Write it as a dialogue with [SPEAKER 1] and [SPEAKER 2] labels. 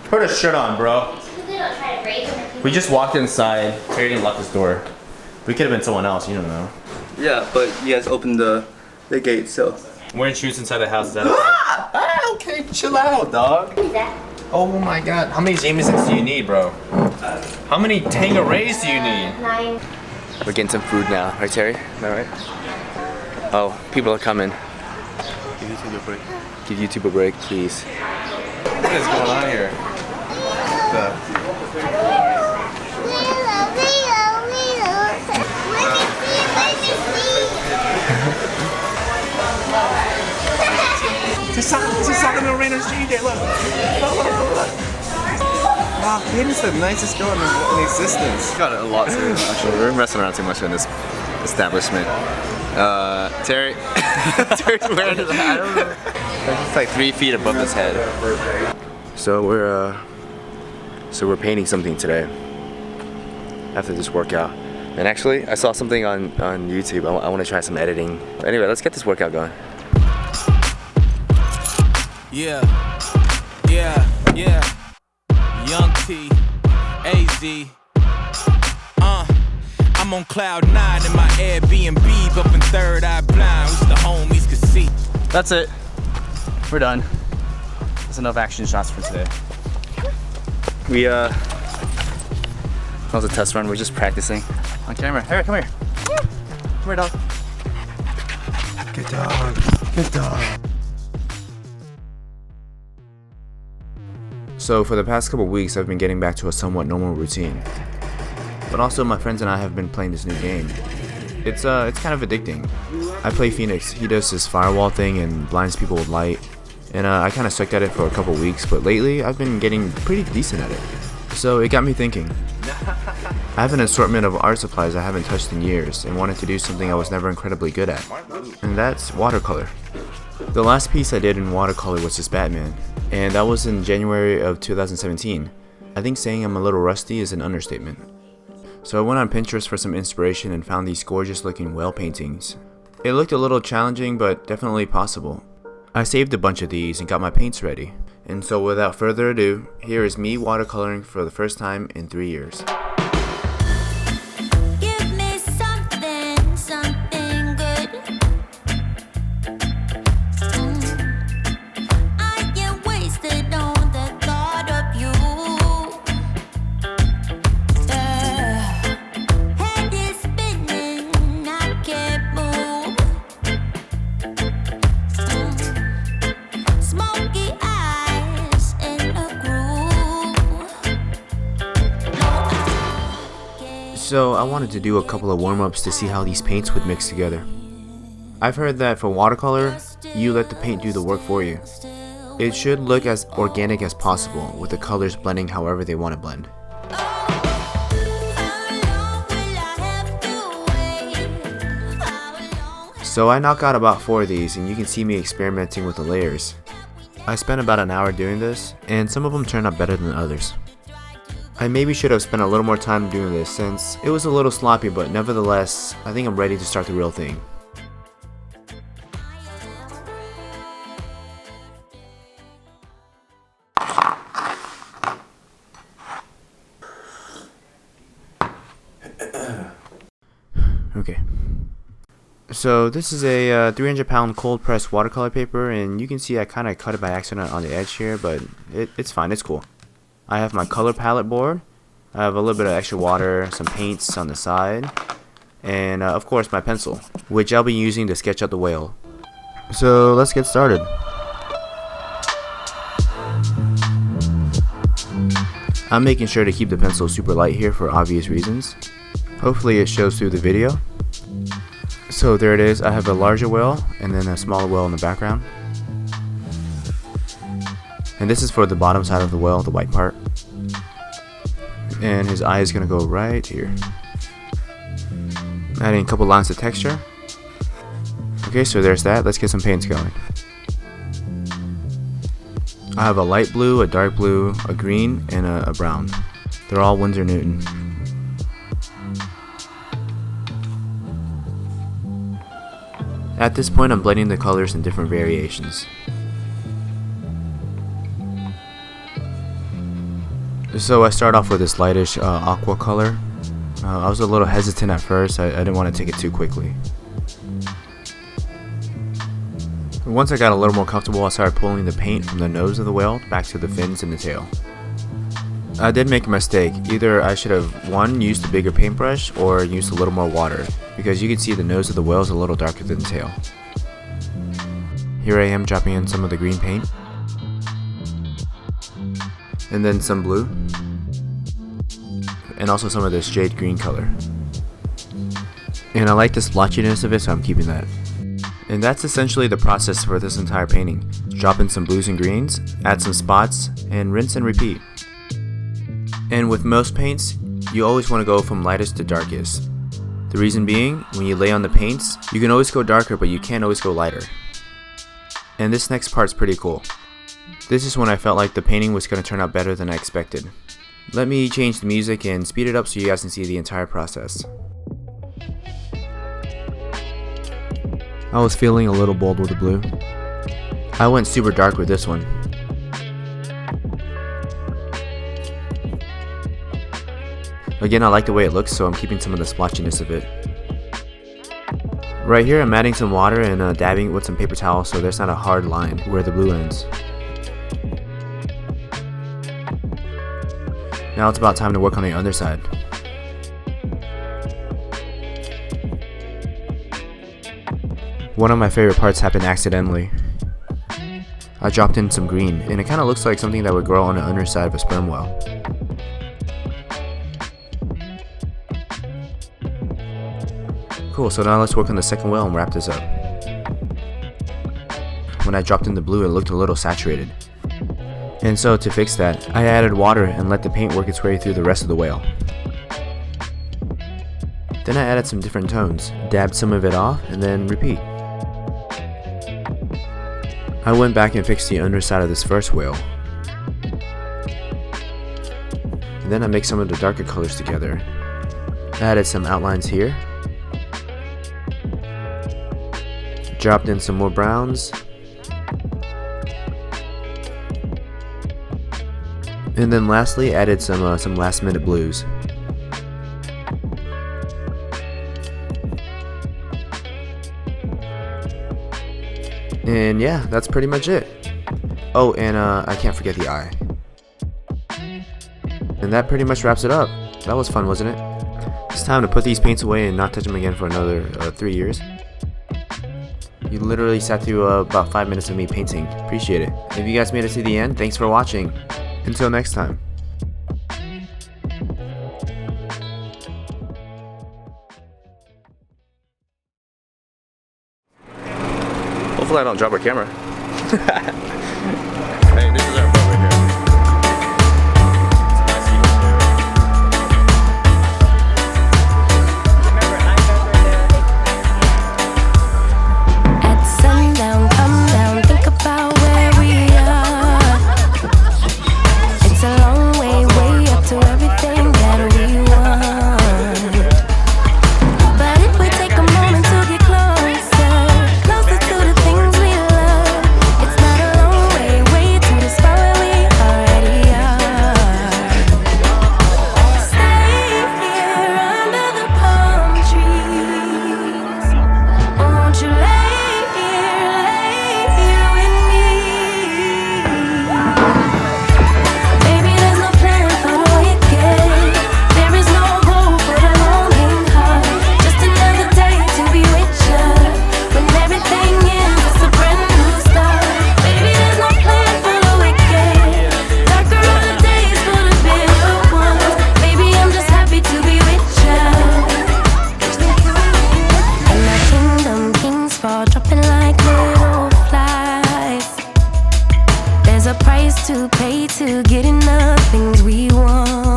[SPEAKER 1] Put a shirt on, bro. We just walked inside. Terry didn't lock his door. We could have been someone else, you don't know.
[SPEAKER 2] Yeah, but you guys opened the gate, so.
[SPEAKER 1] Wearing shoes inside the house, is that okay? Okay, chill out, dog.
[SPEAKER 3] What is that?
[SPEAKER 1] Oh my god. How many Jamesons do you need, bro? How many Tanquerays do you need?
[SPEAKER 3] 9.
[SPEAKER 2] We're getting some food now, right, Terry? Am I right? Oh, people are coming. Give YouTube a break. Give YouTube a break, please.
[SPEAKER 1] What is going on here? Just talking to a random stranger. Look. Wow, Hayden's the nicest girl in existence.
[SPEAKER 2] Got a lot to do, actually. We're messing around too much in this establishment. Terry, Terry's wearing his hat. I don't know. It's like 3 feet above his head. So we're painting something today after this workout. And actually, I saw something on YouTube. I want to try some editing. Anyway, let's get this workout going.
[SPEAKER 4] Yeah, Young T, AZ. I'm on cloud 9 in my Airbnb up in Third Eye Blind, which the homies could see.
[SPEAKER 2] That's it. We're done. That's enough action shots for today. That was a test run. We're just practicing on camera. Harry, come here. Come here, dog.
[SPEAKER 1] Good dog. Good dog. So for the past couple weeks, I've been getting back to a somewhat normal routine. But also my friends and I have been playing this new game. It's kind of addicting. I play Phoenix. He does this firewall thing and blinds people with light. And I kind of sucked at it for a couple weeks, but lately I've been getting pretty decent at it. So it got me thinking. I have an assortment of art supplies I haven't touched in years and wanted to do something I was never incredibly good at. And that's watercolor. The last piece I did in watercolor was this Batman, and that was in January of 2017. I think saying I'm a little rusty is an understatement. So I went on Pinterest for some inspiration and found these gorgeous looking whale paintings. It looked a little challenging, but definitely possible. I saved a bunch of these and got my paints ready. And so without further ado, here is me watercoloring for the first time in 3 years. So I wanted to do a couple of warm-ups to see how these paints would mix together. I've heard that for watercolor, you let the paint do the work for you. It should look as organic as possible, with the colors blending however they want to blend. So I knock out about 4 of these, and you can see me experimenting with the layers. I spent about an hour doing this, and some of them turned out better than others. I maybe should have spent a little more time doing this since it was a little sloppy, but nevertheless, I think I'm ready to start the real thing. Okay. So this is a 300-pound cold pressed watercolor paper, and you can see I kind of cut it by accident on the edge here, but it's fine, it's cool. I have my color palette board, I have a little bit of extra water, some paints on the side, and of course my pencil, which I'll be using to sketch out the whale. So let's get started. I'm making sure to keep the pencil super light here for obvious reasons. Hopefully it shows through the video. So there it is, I have a larger whale and then a smaller whale in the background. And this is for the bottom side of the whale, the white part. And his eye is going to go right here. Adding a couple lines of texture. Okay, so there's that. Let's get some paints going. I have a light blue, a dark blue, a green, and a brown. They're all Winsor Newton. At this point, I'm blending the colors in different variations. So I start off with this lightish aqua color. I was a little hesitant at first. I didn't want to take it too quickly. Once I got a little more comfortable, I started pulling the paint from the nose of the whale back to the fins and the tail. I did make a mistake. Either I should have, one, used a bigger paintbrush or used a little more water, because you can see the nose of the whale is a little darker than the tail. Here I am dropping in some of the green paint, and then some blue, and also some of this jade green color. And I like the splotchiness of it, so I'm keeping that. And that's essentially the process for this entire painting. Drop in some blues and greens, add some spots, and rinse and repeat. And with most paints, you always want to go from lightest to darkest. The reason being, when you lay on the paints, you can always go darker, but you can't always go lighter. And this next part's pretty cool. This is when I felt like the painting was going to turn out better than I expected. Let me change the music and speed it up so you guys can see the entire process. I was feeling a little bold with the blue. I went super dark with this one. Again, I like the way it looks, so I'm keeping some of the splotchiness of it. Right here, I'm adding some water and dabbing it with some paper towel so there's not a hard line where the blue ends. Now it's about time to work on the underside. One of my favorite parts happened accidentally. I dropped in some green, and it kind of looks like something that would grow on the underside of a sperm whale. Cool, so now let's work on the second whale and wrap this up. When I dropped in the blue, it looked a little saturated. And so to fix that, I added water and let the paint work its way through the rest of the whale. Then I added some different tones, dabbed some of it off, and then repeat. I went back and fixed the underside of this first whale. And then I mixed some of the darker colors together. I added some outlines here. Dropped in some more browns. And then lastly added some last minute blues. And yeah, that's pretty much it. Oh, and I can't forget the eye. And that pretty much wraps it up. That was fun, wasn't it? It's time to put these paints away and not touch them again for another 3 years. You literally sat through about 5 minutes of me painting. Appreciate it. If you guys made it to the end, thanks for watching. Until next time.
[SPEAKER 2] Hopefully I don't drop our camera. Hey, this is our boat right here.
[SPEAKER 3] to pay to get enough things we want.